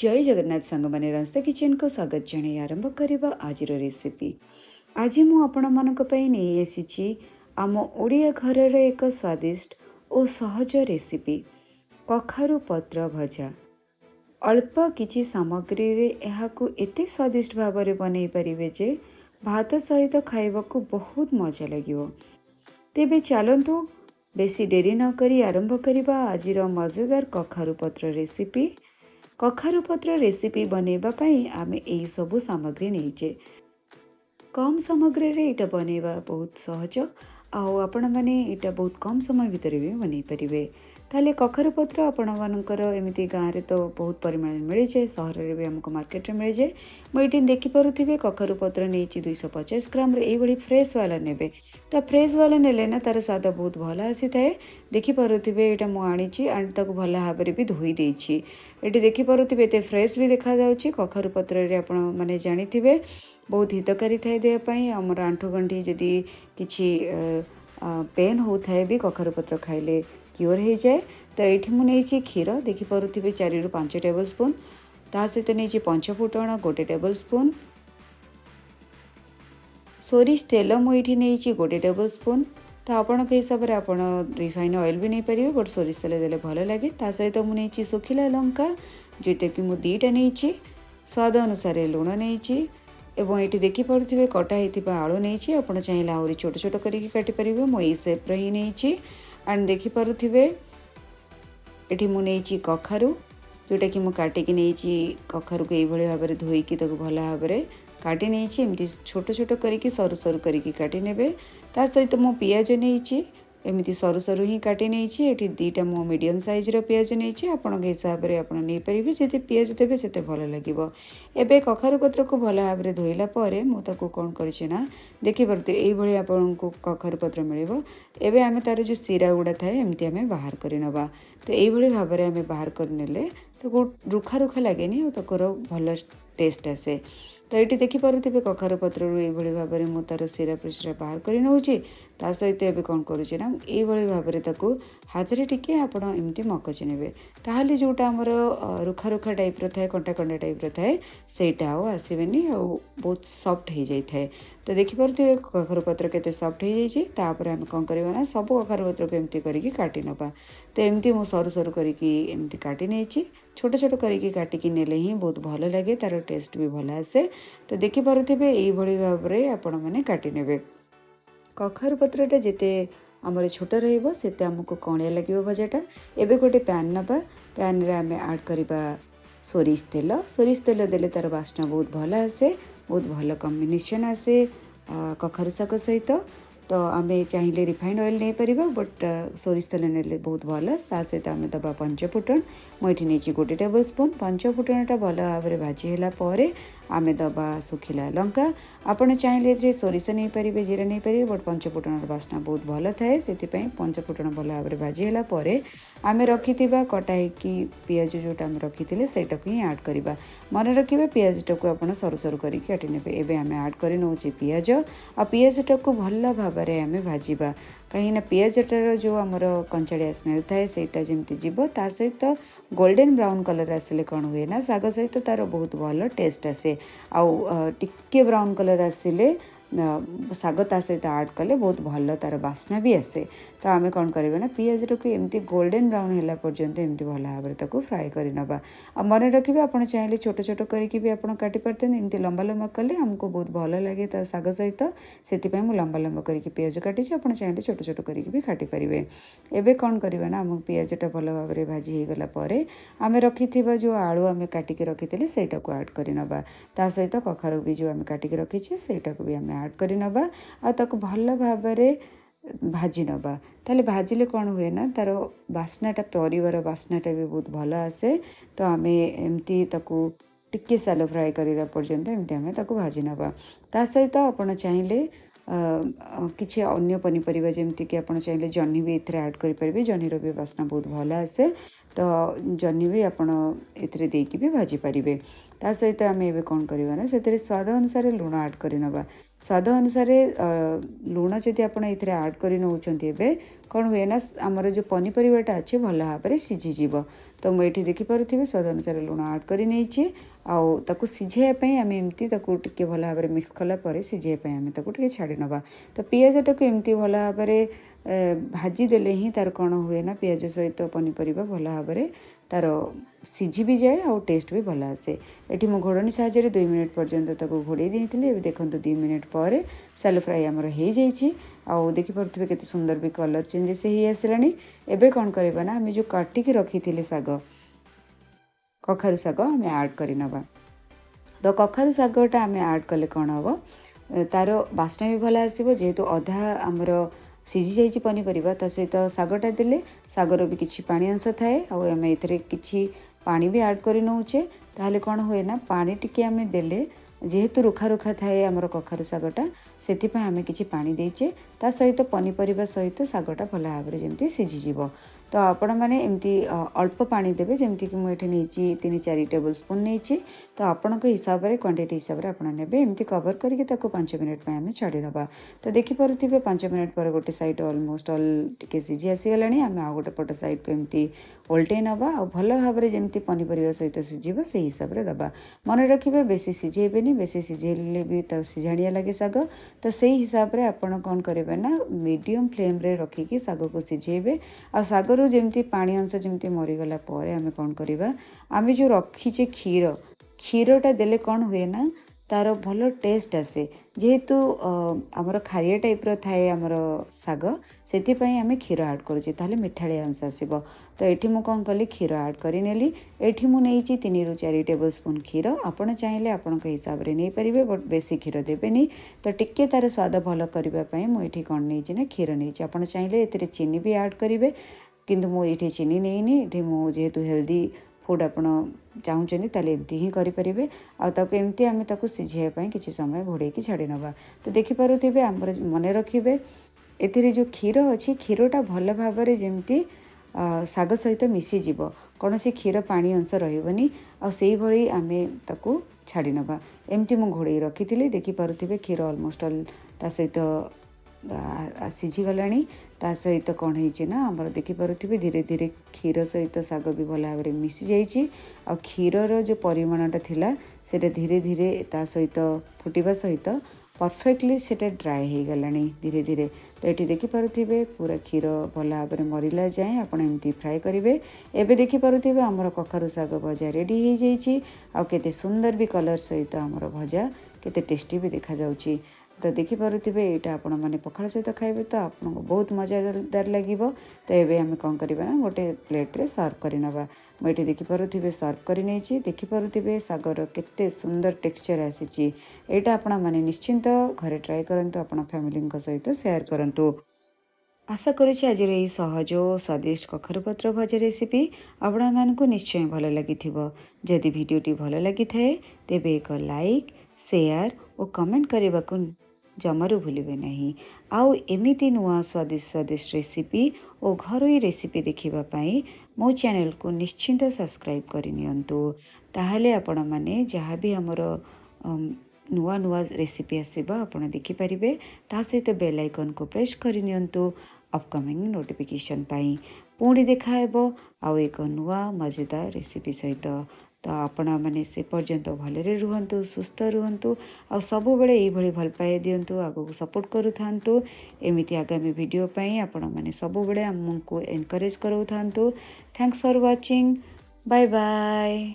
जय जगन्नाथ सांग मैंने रास्ता किचन को स्वागत जनाई आरंभ करवा आज रेसिपी। आज मु आपण मानक पई नहीं आसी आम ओडिया घर एक स्वादिष्ट और सहज रेसिपी कखारु पत्र भजा। अल्प किछि सामग्री रे एहाकु एते स्वादिष्ट भाव में बनई पारिबे जे भात सहित खाइबाकू बहुत मजा लगिवो। तेबे चलंतु बेसी डेरी न करी आरंभ करवा आज मजेदार कखारु पत्र रेसिपी। कखारु पत्र रेसिपी बनैबा पई आमे एई सबु सामग्री नहींचे। कम सामग्री रे इटा बनैबा बहुत सहज आउ आपण माने इटा बहुत कम समय भितर भी बनै परिबे। ताले कखारु पत्र आपण मानकर एमिति गाँव रे तो बहुत परिमाण मिले जाए, सहर रे भी हमको मार्केट रे मिले जाए। मुझे देखि पारुथिबे कखारु पत्र नहीं 250 ग्राम रे एई फ्रेश वाला नेबे। तो फ्रेश वाला नेले ना तार स्वाद बहुत भल आसी थाए। देखि पारुथिबे एटा मु आनिची आनि ताको भल भाबरे भी धोई देइछि। एटी देखि पारुथिबे एते फ्रेश भी देखा जाउछि। कखारु पत्र रे आपण माने जानिथिबे बहुत हितकारी थाए देह पई। हमर आंठु गंठी जदि किछि पेन होता भी कखारु पत्र खाइले क्योर हो जाए। तो ये मुझे क्षीर देखि पारुथिबे 4 ରୁ 5 टेबल स्पून। ता सहित नहीं 5 फुटण 1 टेबल स्पून। सोरिष तेल मुझे नहीं 1 टेबल स्पून। तो आपण हिसाब से आप रिफाइन ऑयल भी नहीं पारे, बट सोरिष तेल देले भल लगे। ता सहित मुझे सुखिला लंका जोटा कि मुझे 2टा नहीं, स्वाद अनुसार लुण नहीं एवं ये देखि पारुथिबे कटा होता आलू नहीं। आप चाहिए आहरी छोट छोट करके काटी पारे। मुझे सेप्रे ही नहीं एंड देखि पारुथिबे एठी मु नहीं कखारु जोटा कि मुझे काटिक नहीं। कखारु को यही भाव में धोईकी भल भाव में काटी नहीं। एमती छोट छोट करके सरू सरू करके काटी नेबे। ता सहित मु पियाज नहीं एमती सरू सरू ही काटी नहीं। ये 2टा मो मीडियम साइज रो पियाज नहीं। आपण हिसाब से आप नहीं पारे जिते पियाज देवे से भल लगे। एबे कखारु पत्र को भल भाव में धोइला परे मुझे कौन करना देखि पारते यही आपन को कखारु पत्र मिल। एबे आमे तार जो सिरा गुड़ा थाए एमती आमे बाहर कर नबा। तो यही भाव में आमे बाहर करनेले तो रुखा रुखा लगे तक भल टेस्ट आसे। तो ये देखि पारुथिबे कखारु पत्र ये भाव में मुझे तार सिरा प्रसिरा बाहर कर नौची। ता सहित एबे कौन करुचे ना ये भाव में ताकू हाथ रे टिके आपण एमती मकची नेबे। ताहले जोटा हमर रुखा रुखा टाइप रो थाए कंटा कंटा टाइप रो थाए सेटा आउ आसीबेनी आ बहुत सॉफ्ट हो जाई थाए। तो देखि पारुथिबे कखारु पत्र केते सॉफ्ट हो जाई। तापर हम कौन करबा ना सब कखारु पत्र को एमती करके काटी नबा। तो एमती मु सरू सरू करके एमती काटी नेछि। छोट छोट करके काटिकी नेले ही बहुत भल लगे, तार टेस्ट भी भल आसे। तो देखि पारुथिबे एई भली भाव में आपण माने काटी नेबे। कखारु पत्रटा जिते आमर छोट रहिबो सेते हमको कणिया लगिबो भजाटा। एबे गोटे पैन नबा। पैन रे आमे ऐड करबा सोरिष तेल। सोरिष तेल देले तार बास्ना बहुत भल आसे, बहुत भल कॉम्बिनेशन आसे कखारु शाक सहित। तो आमे चाहिए रिफाइंड ऑयल नहीं पारिबा, बट सोरिष तेल नेले बहुत भल। ता सहित आमे दबा 5 फुटण मुझे नहीं 1 टेबल स्पून। 5 फुटणटा भल भाव में भाजी होला परे आमे दबा सुखिला लंका। आपण चाहिए सोरिष नहीं पारे, जीरा नहीं पारे, बट 5 फुटणर बास्ना बहुत भल थाए से 5 फुटण भल भाव में भाजी होला परे आमे रखिथिबा कटा होकी पियाज जोटा आमे रखिथिले सेटा को ही ऐड करबा। मन रखिबा पियाजटा को आपण सरू सरू करके काटी नेबे। एबे आमे ऐड करि नउची पियाज आ पियाजटा को भल भाव में आमे भाजीबा। कहीं पियाजटार जो आमर कंचाड़िया स्मेल थाए सेटा जेमती जीव। ता सहित गोल्डन ब्राउन कलर आसिले कौन हुए ना शाग सहित तार बहुत भल टेस्ट आसे। आउ टिके ब्राउन कलर आसिले शाग ता सहित ऐड कले बहुत भल तार बास्ना भी आसे। तो आमे कौन करबा ना पियाजटा को एमती गोल्डन ब्राउन होला पर्यंत एमती भल भाव में ताको फ्राए करि नबा। आ मन रखिबे आपण चाहिए छोट छोट करके भी आपण काटी पारते। एमती लंबा लंबा कले हमको बहुत भल लगे ता शाग सहित से मु लंबा लंबा करके पियाज काटी। आपण चाहिए छोट छोट करके भी काटी पारिबे। एबे कौन करबा ना हम पियाजटा भल भाव में भाजी हो गला परे आमे रखिथिबा जो आलू आमे काटिके रखिथिले सेटा को ऐड करि नबा। ता सहित कखारु भी जो आमे काटिके रखिछे सेटा को भी आमे ऐड करि नबा आ ताको भल भाव में भाजी नबा। ताले भाजिले कौन हुए ना तार बास्नाटा परिवार बास्नाटा भी बहुत भल आसे। तो आमे एमती ताको टिके सालो फ्राए करिला पर्यंत एमती आमे ताको भाजी नबा। ता सहित आपण चाहिए किसी अन्य पनीपरिया जमती कि आप चाहिए जह्नी भी एथरे ऐड करें। जह्नीर भी बास्ना बहुत भल आसे। तो जह्नी भी आपण एथिरे देकी भी भाजी पारिबे। ता सहित आम एबे कौन करवा ना से स्वाद अनुसार लुण आड कर नवा। स्वाद अनुसार लुण जदि आप आड कर नौकरी कौन हुए ना आमर जो पनीपरिवाटा अच्छे भल भाव में सीझीज। तो मुझे देखिपे स्वाद अनुसार लुण आड कर आउ सीझाई आम एमती टे भल भाव में मिक्स कलापर सीझाई आम टे छाड़ी नवा। तो पियाजटा को एमती भल भाव में भाजी देले ही तार कौन हुए ना पियाज सहित पनीपरिया भल भाव में तार सीझी भी जाए आउ टेस्ट भी भल आसे। ये मु घोड़नी साहाय्य 2 मिनिट पर्यंत घोड़े देती। देखो 2 मिनिट पर सैलो फ्राई आमर हो जाइए। आउ देखिपे केते सुंदर भी कलर चेंजेस हो आसलानी। एबे कौन करवा ना आम जो काटिक रखी थे साग कखारु साग आम आड करवा। तो कखारु सागटा आम आड कले कौन हम तार बास्ना भी भल आसो जेहेतु अधा आमर सीझी जाइए पनीपरिया ता सहित सागटा देले सागर भी किसी पानी अंश थाए आम ए कि पानी भी आड कर नौचे। ताहले कौन हुए ना पानी टिके आम देले जेहेतु रुखा रुखा थाए आमर कखारु सागटा से आम कि पानी देचे ता सहित पनीपरिया सहित सागटा भल भाव में जमी सीझीज। तो आपण मैंने एमती अल्प पानी देवे जमती कि मुझे नहीं 3-4 टेबल स्पून नहीं। तो आपण हिसाब से क्वांटिटी हिसाब से आप ने एमती कवर करके 5 मिनट आम छाड़ीदे। तो देखिपे 5 मिनट पर गोटे साइड अलमोस्ट अल टे सीझी आसीगला आम आ गोटे पट साइड को एमती ओल्टे नवा आ भल भाव में जमी पनीपरिया सहित सीझब से हिसाब से दबा। मन रखिए बेसी सीझेबेनी बेसी सीझेले भी तो सीझाणिया लगे साग। तो से हिसाब से आपड़ कौन करेंगे ना मीडियम फ्लेम रे रखिकी साग को सीझेबे। आ सागर जमी पानी अंश जमी मरीगला आम कौन करवा आम जो रखीचे क्षीरटा देले कौन हुए ना तार भल टेस्ट आसे जेहेतु आमर खारिया टाइप थाए आमर साग से आम क्षीर आड करुचे ताहले मिठाड़िया अंश आसब। तो ये मुझे कौन कली क्षीर आड करनेली ये मुझे 3-4 टेबल स्पून क्षीर आपड़ चाहिए आपण हिसाब से नहीं पारे बट बेसी क्षीर देवेनि। तो टिके तार स्वाद भल करने मुझे कौन नहीं ना क्षीर नहीं आप चाहिए ए चीनी भी आड करेंगे किंतु मुझे चीनी नहीं ये जेहेतु हेल्दी फूड आप चाहूँगी ताले एमती ही करेंगे। आमती आम सीझाई किसी समय घोड़े छाड़ी नवा। तो देखिपे आम मन रखिए ए जो क्षीर अच्छी क्षीरटा भल भाव में जमी साग सहित मिसीज कौन सी क्षीर पानी अंश रही आई भाई आम छाड़ी नवा। एमती मु घोड़े रखी थी देखिपे क्षीर अलमोस्ट अल ता सहित सीझीगला। ता सहित कौन है ना आमर देखिपे धीरे धीरे क्षीर सहित साग भी भल भाव में मिसी जाइए। आ क्षीरर जो परिमाणटा थिला सेटा धीरे धीरे ता सहित फुटिबा सहित परफेक्टली सेटा ड्राए हो गला धीरे धीरे। तो ये देखिपे पूरा क्षीर भल भाव में मरला जाए आप एमती फ्राए करेंगे। एबे देखिपे आमर कखारु साग भजा रेडी हो जाइए। आ केते सुंदर भी कलर सहित आमर भजा केते टेस्टी भी देखा जाउची। तो देखिपे यहाँ आपण मैंने पखाड़ सहित खाइबे तो आपको बहुत मजादार लगे। तो ये आम कौन करवा ना गोटे प्लेट्रे सर्व करनवा। मुझे देखिपे सर्व कर देखिपे सागर केते सुंदर टेक्सचर आसी। यहाँ आपण मैंने निश्चिंत घरे ट्राए करंतु आपण फैमिली सहित शेयर करंतु। आशा करुँच आज यही सहज और स्वादिष्ट कखारु पत्र भजा रेसिपी आपण मानक निश्चय भल लगी। जदि भिडटी भल लगी थाए तेबे एक लाइक शेयर और कमेंट करने को जमारू भूलिबे नहीं। आउ एमिति नुआ स्वादिष्ट रेसिपी और घरोई रेसिपी देखिबा पाई मो चैनल को निश्चिंत सब्सक्राइब करनियंतु। ताहले आपण माने जहाँ भी हमर नुआ नुआ रेसिपी आसीबा आपण देखि परिबे। ता सहित बेल आइकन को प्रेस करनियंतु अपकमिंग नोटिफिकेशन पाई। पुणी देखा हेबो आउ एक नुआ मजेदार रेसिपी सहित। तो आपण मैंने से पर्यंत भलरे रुहंतु सुस्थ रुहंतु आ सब बेले यही भल पाए दिंतु आगो सपोर्ट करू थांतु। एमिति आगामी वीडियो पाई आपण मैंने सब बेले हमको एनकरेज करू थांतु। Thanks for watching. Bye bye.